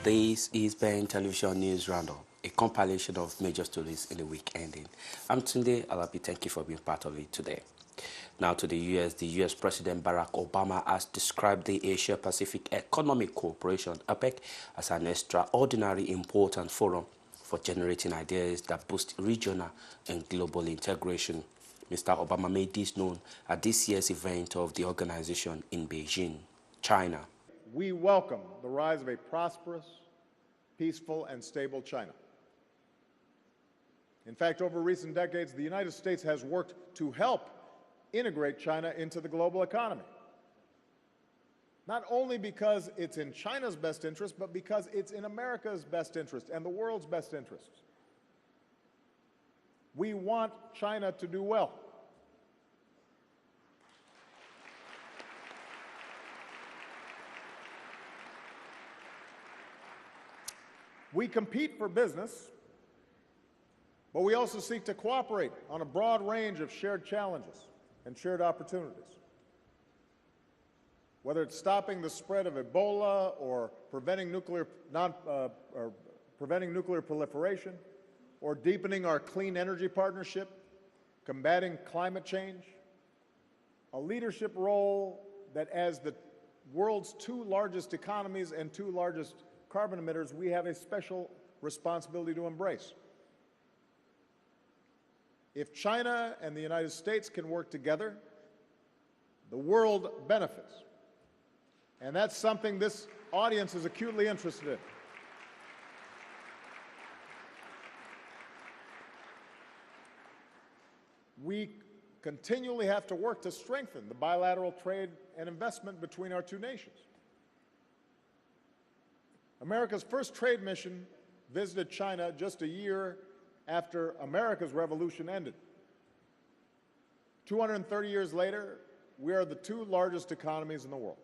This is Ben Television News Roundup, a compilation of major stories in the week ending. I'm Tunde Alabi. Thank you for being part of it today. Now to the U.S. President Barack Obama has described the Asia-Pacific Economic Cooperation, APEC, as an extraordinarily important forum for generating ideas that boost regional and global integration. Mr. Obama made this known at this year's event of the organization in Beijing, China. We welcome the rise of a prosperous, peaceful, and stable China. In fact, over recent decades, the United States has worked to help integrate China into the global economy. Not only because it's in China's best interest, but because it's in America's best interest and the world's best interests. We want China to do well. We compete for business, but we also seek to cooperate on a broad range of shared challenges and shared opportunities. Whether it's stopping the spread of Ebola or preventing nuclear proliferation, or deepening our clean energy partnership, combating climate change, a leadership role that as the world's two largest economies and two largest carbon emitters, we have a special responsibility to embrace. If China and the United States can work together, the world benefits. And that's something this audience is acutely interested in. We continually have to work to strengthen the bilateral trade and investment between our two nations. America's first trade mission visited China just a year after America's revolution ended. 230 years later, we are the two largest economies in the world.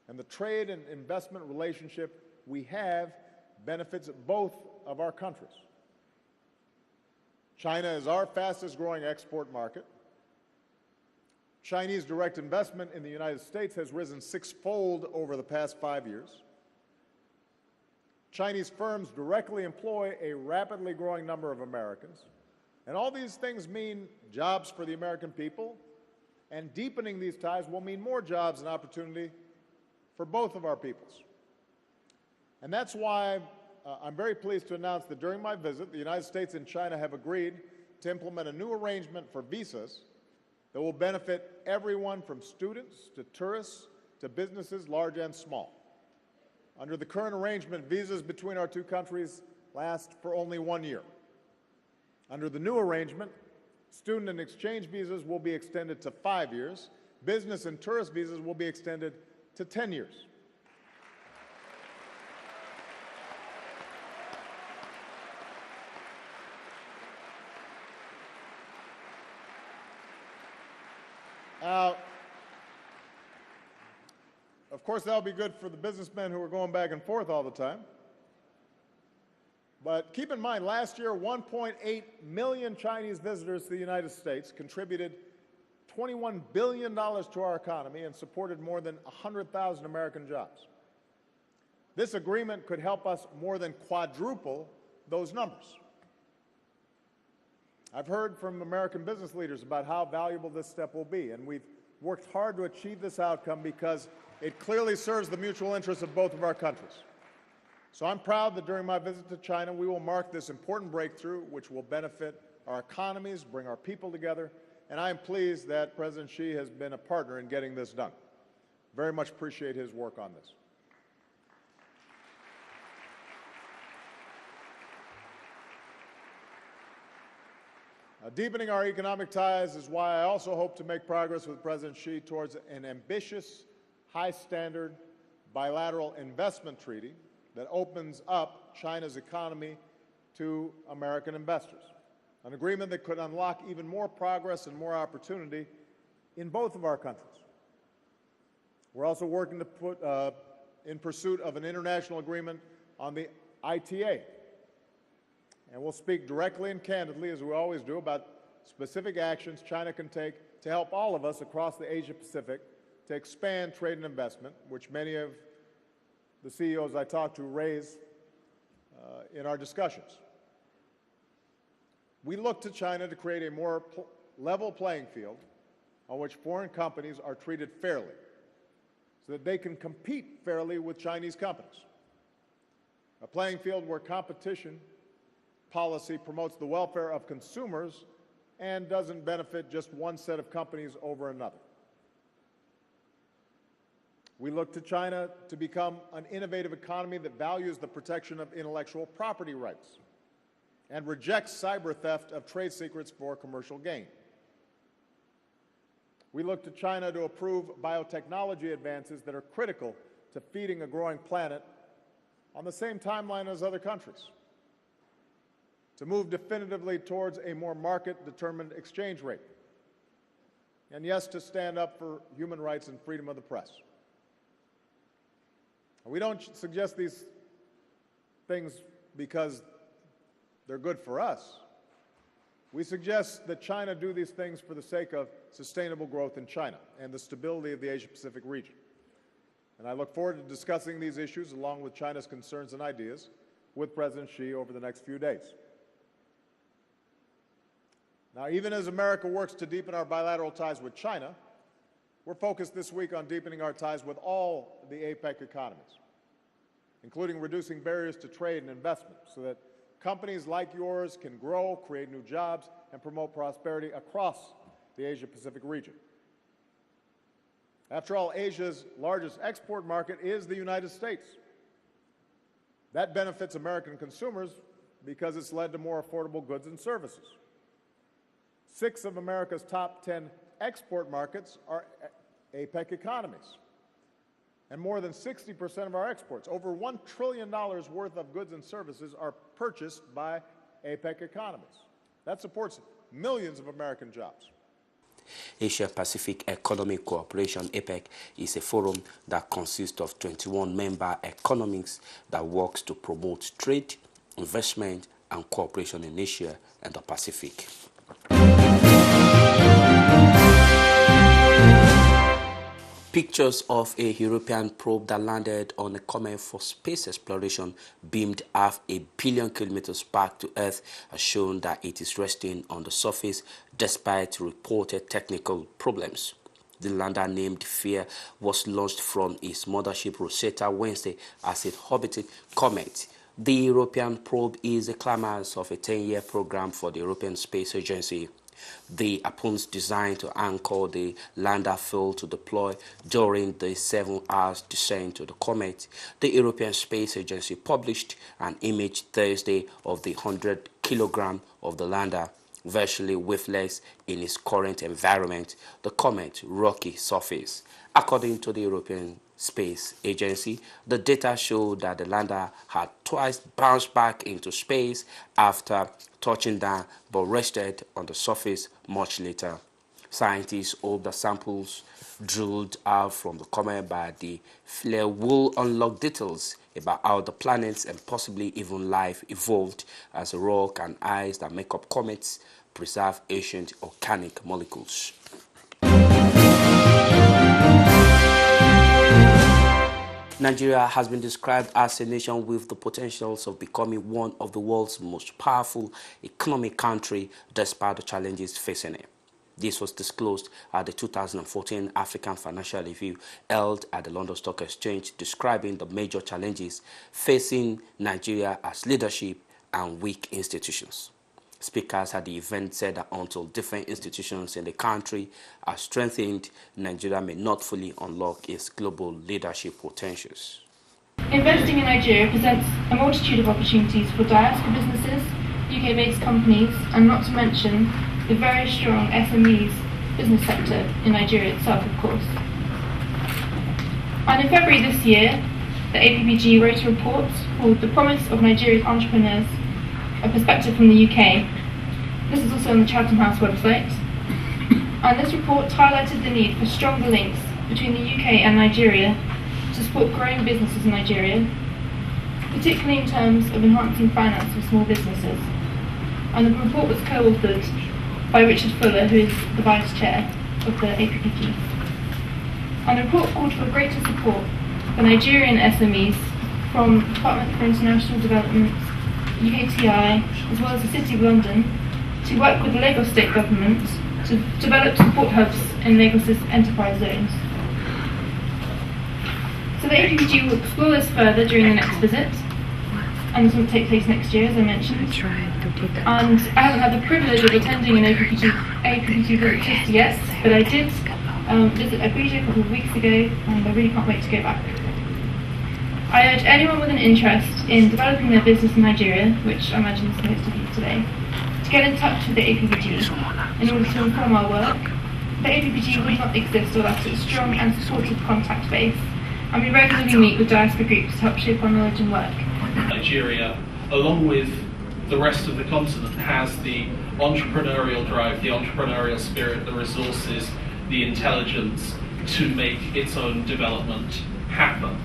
And the trade and investment relationship we have benefits both of our countries. China is our fastest growing export market. Chinese direct investment in the United States has risen six-fold over the past 5 years. Chinese firms directly employ a rapidly growing number of Americans. And all these things mean jobs for the American people, and deepening these ties will mean more jobs and opportunity for both of our peoples. And that's why I'm very pleased to announce that during my visit, the United States and China have agreed to implement a new arrangement for visas that will benefit everyone from students to tourists to businesses large and small. Under the current arrangement, visas between our two countries last for only 1 year. Under the new arrangement, student and exchange visas will be extended to 5 years. Business and tourist visas will be extended to 10 years. Now, of course, that'll be good for the businessmen who are going back and forth all the time. But keep in mind, last year, 1.8 million Chinese visitors to the United States contributed $21 billion to our economy and supported more than 100,000 American jobs. This agreement could help us more than quadruple those numbers. I've heard from American business leaders about how valuable this step will be, and we've worked hard to achieve this outcome because it clearly serves the mutual interests of both of our countries. So I'm proud that during my visit to China, we will mark this important breakthrough, which will benefit our economies, bring our people together, and I am pleased that President Xi has been a partner in getting this done. Very much appreciate his work on this. Deepening our economic ties is why I also hope to make progress with President Xi towards an ambitious, high-standard bilateral investment treaty that opens up China's economy to American investors, an agreement that could unlock even more progress and more opportunity in both of our countries. We're also working to put in pursuit of an international agreement on the ITA. And we'll speak directly and candidly, as we always do, about specific actions China can take to help all of us across the Asia-Pacific to expand trade and investment, which many of the CEOs I talked to raise in our discussions. We look to China to create a more level playing field on which foreign companies are treated fairly so that they can compete fairly with Chinese companies. A playing field where competition policy promotes the welfare of consumers and doesn't benefit just one set of companies over another. We look to China to become an innovative economy that values the protection of intellectual property rights and rejects cyber theft of trade secrets for commercial gain. We look to China to approve biotechnology advances that are critical to feeding a growing planet on the same timeline as other countries, to move definitively towards a more market-determined exchange rate, and yes, to stand up for human rights and freedom of the press. We don't suggest these things because they're good for us. We suggest that China do these things for the sake of sustainable growth in China and the stability of the Asia-Pacific region. And I look forward to discussing these issues along with China's concerns and ideas with President Xi over the next few days. Now, even as America works to deepen our bilateral ties with China, we're focused this week on deepening our ties with all the APEC economies, including reducing barriers to trade and investment so that companies like yours can grow, create new jobs, and promote prosperity across the Asia-Pacific region. After all, Asia's largest export market is the United States. That benefits American consumers because it's led to more affordable goods and services. 6 of America's top 10 export markets are APEC economies. And more than 60% of our exports, over $1 trillion worth of goods and services, are purchased by APEC economies. That supports millions of American jobs. Asia-Pacific Economic Cooperation, APEC, is a forum that consists of 21 member economies that works to promote trade, investment, and cooperation in Asia and the Pacific. Pictures of a European probe that landed on a comet for space exploration beamed 500 million kilometers back to Earth has shown that it is resting on the surface despite reported technical problems. The lander, named Fear, was launched from its mothership Rosetta Wednesday as it orbited comet. The European probe is a climax of a 10-year program for the European Space Agency. The harpoons designed to anchor the lander failed to deploy during the 7-hour descent to the comet. The European Space Agency published an image Thursday of the 100 kilogram of the lander, virtually waveless in its current environment, the comet's rocky surface. According to the European Space Agency, the data showed that the lander had twice bounced back into space after touching down, but rested on the surface much later. Scientists hope the samples drilled out from the comet by the flare will unlock details about how the planets and possibly even life evolved as rock and ice that make up comets preserve ancient organic molecules. Nigeria has been described as a nation with the potentials of becoming one of the world's most powerful economic country despite the challenges facing it. This was disclosed at the 2014 African Financial Review held at the London Stock Exchange, describing the major challenges facing Nigeria as leadership and weak institutions. Speakers at the event said that until different institutions in the country are strengthened, Nigeria may not fully unlock its global leadership potentials. Investing in Nigeria presents a multitude of opportunities for diaspora businesses, UK-based companies, and not to mention the very strong SMEs business sector in Nigeria itself, of course. And in February this year, the APPG wrote a report called The Promise of Nigeria's Entrepreneurs, a Perspective from the UK. This is also on the Chatham House website. And this report highlighted the need for stronger links between the UK and Nigeria to support growing businesses in Nigeria, particularly in terms of enhancing finance for small businesses. And the report was co-authored by Richard Fuller, who is the Vice Chair of the APPG. And the report called for greater support for Nigerian SMEs from the Department for International Development, UKTI, as well as the City of London, to work with the Lagos State Government to develop support hubs in Lagos's enterprise zones. So the APPG will explore this further during the next visit, and this will take place next year, as I mentioned. And I haven't had the privilege of attending an APPG visit just yet, but I did visit Abuja a couple of weeks ago, and I really can't wait to go back. I urge anyone with an interest in developing their business in Nigeria, which I imagine is most of you today, to get in touch with the APPG in order to inform our work. The APPG would not exist without its strong and supportive contact base, and we regularly meet with diaspora groups to help shape our knowledge and work. Nigeria, along with the rest of the continent, has the entrepreneurial drive, the entrepreneurial spirit, the resources, the intelligence to make its own development happen.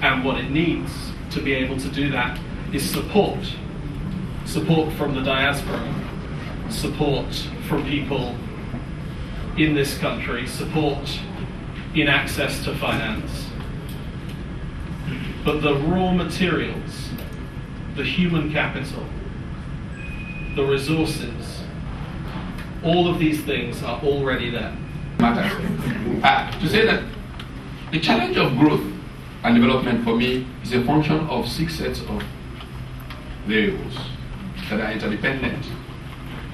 And what it needs to be able to do that is support. Support from the diaspora, support from people in this country, support in access to finance. But the raw materials, the human capital, the resources, all of these things are already there. To say that the challenge of growth and development for me is a function of 6 sets of variables that are interdependent.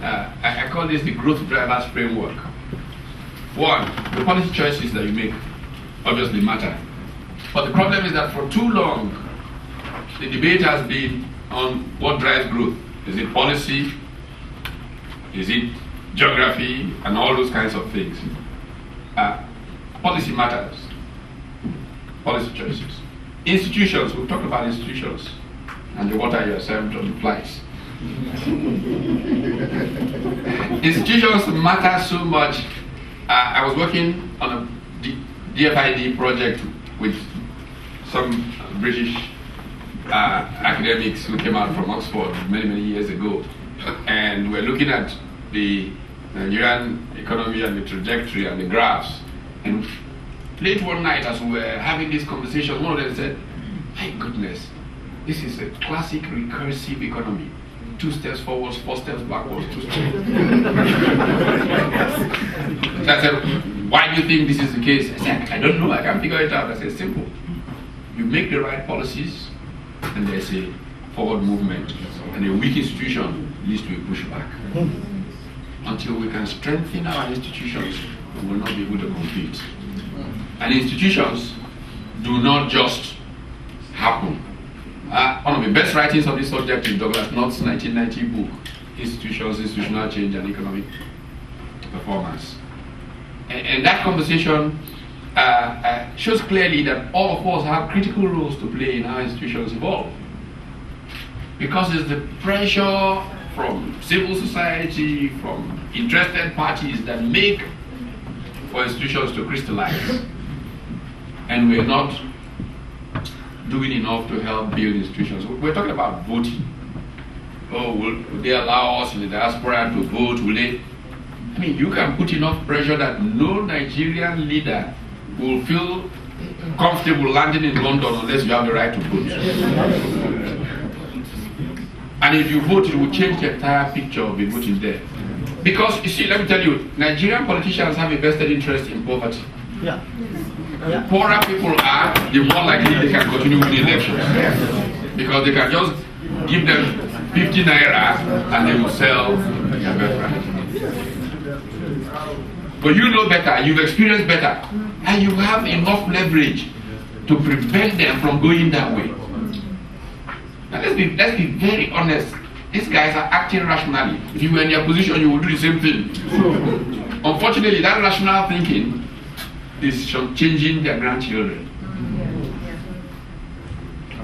I call this the growth drivers framework. 1, the policy choices that you make obviously matter. But the problem is that for too long, the debate has been on what drives growth. Is it policy? Is it geography? And all those kinds of things. Policy matters. Policy choices. Institutions, we've talked about institutions and the water you are served on the flies. Institutions matter so much. I was working on a DFID project with some British academics who came out from Oxford many, many years ago. And we're looking at the Nigerian economy and the trajectory and the graphs. And late one night, as we were having this conversation, one of them said, my goodness, this is a classic recursive economy. 2 steps forwards, 4 steps backwards, 2 steps. So I said, why do you think this is the case? I said, I don't know, I can't figure it out. I said, simple. You make the right policies, and there's a forward movement. And a weak institution leads to a pushback. Until we can strengthen our institutions, we will not be able to compete. And institutions do not just happen. One of the best writings on this subject is Douglas North's 1990 book, Institutions, Institutional Change and Economic Performance. And that conversation shows clearly that all of us have critical roles to play in how institutions evolve. Because it's the pressure from civil society, from interested parties that make for institutions to crystallize. And we're not doing enough to help build institutions. We're talking about voting. Oh, will they allow us in the diaspora to vote? Will they? I mean, you can put enough pressure that no Nigerian leader will feel comfortable landing in London unless you have the right to vote. And if you vote, it will change the entire picture of the voting there. Because, you see, let me tell you, Nigerian politicians have a vested interest in poverty. Yeah. The poorer people are, the more likely they can continue winning elections. Because they can just give them 50 naira and they will sell their birthright. But you know better, you've experienced better, and you have enough leverage to prevent them from going that way. Now let's be very honest. These guys are acting rationally. If you were in their position, you would do the same thing. Unfortunately, that rational thinking is changing their grandchildren.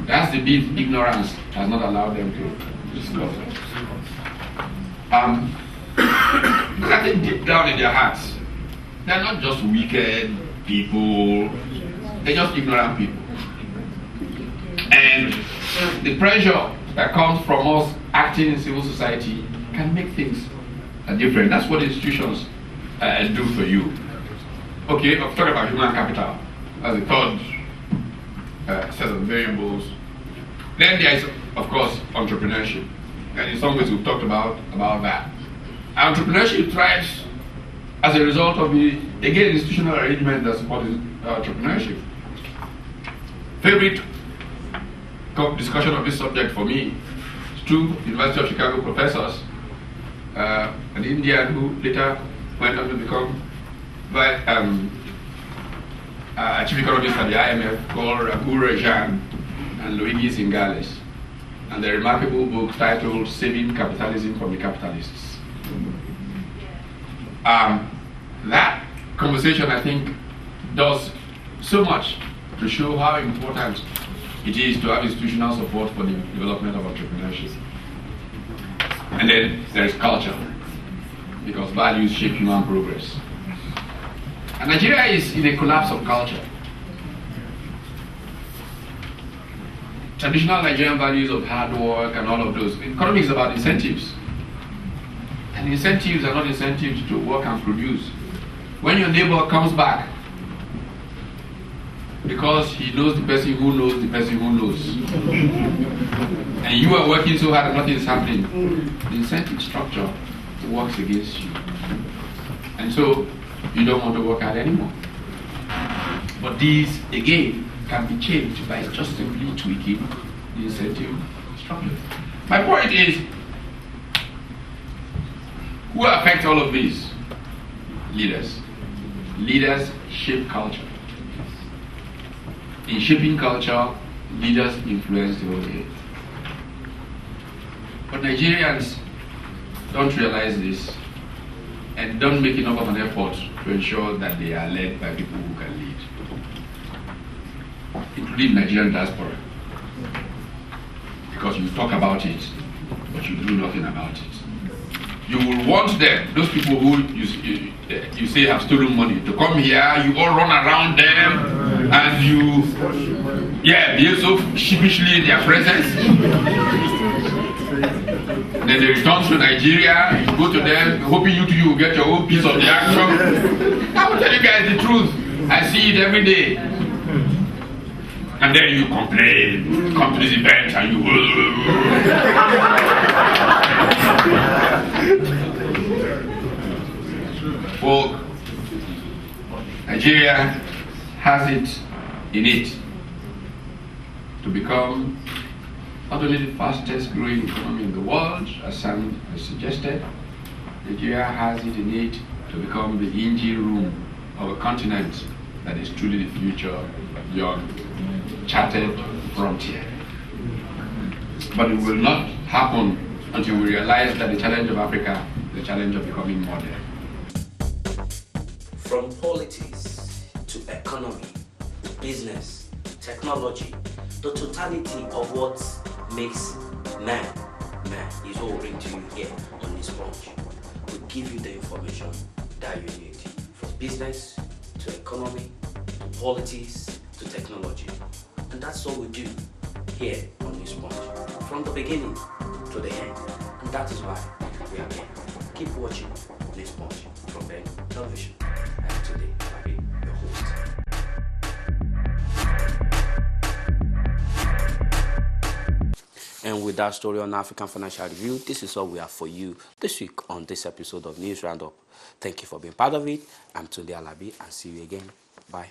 That's the bit ignorance has not allowed them to discover. Because I think deep down in their hearts, they're not just wicked people, they're just ignorant people. And the pressure that comes from us acting in civil society can make things different. That's what institutions do for you. Okay, I've talked about human capital as a third set of variables Then there is, of course, entrepreneurship. And in some ways we've talked about that. Entrepreneurship thrives as a result of the, again, institutional arrangement that supports entrepreneurship. Favorite discussion of this subject for me is two University of Chicago professors, an Indian who later went on to become chief economist at the IMF, called Raghu Rajan and Luigi Zingales, and the remarkable book titled Saving Capitalism from the Capitalists. That conversation, I think, does so much to show how important it is to have institutional support for the development of entrepreneurship. And then there is culture, because values shape human progress. And Nigeria is in a collapse of culture. Traditional Nigerian values of hard work and all of those. Economics is about incentives. And incentives are not incentives to work and produce. When your neighbor comes back, because he knows the person who knows the person who knows, and you are working so hard and nothing is happening, the incentive structure works against you. And so you don't want to work hard anymore. But these, again, can be changed by just simply tweaking the incentive structure. My point is, who affects all of these? Leaders. Leaders shape culture. In shaping culture, leaders influence the whole game. But Nigerians don't realize this and don't make enough of an effort to ensure that they are led by people who can lead, including Nigerian diaspora. Because you talk about it, but you do nothing about it. You will want them, those people who you say have stolen money, to come here, you all run around them, and you, behave so sheepishly in their presence. And then they return to Nigeria, you go to them, hoping you will get your own piece of the action. I will tell you guys the truth. I see it every day. And then you complain, come to this event, and you... Well, Nigeria has it in it to become not only the fastest growing economy in the world, as Sam has suggested. Nigeria has it in it to become the engine room of a continent that is truly the future beyond charted frontier. But it will not happen until we realize that the challenge of Africa is the challenge of becoming modern. From politics to economy, business, technology, the totality of what makes man is what we bring to you here on this sponge. We give you the information that you need, from business to economy to politics to technology. And that's all we do here on this sponge, from the beginning to the end. And that is why we are here. Keep watching this sponge from Ben Television. And today I'll be your host. And with that story on African Financial Review, this is all we have for you this week on this episode of News Roundup. Thank you for being part of it. I'm Tunde Alabi, and see you again. Bye.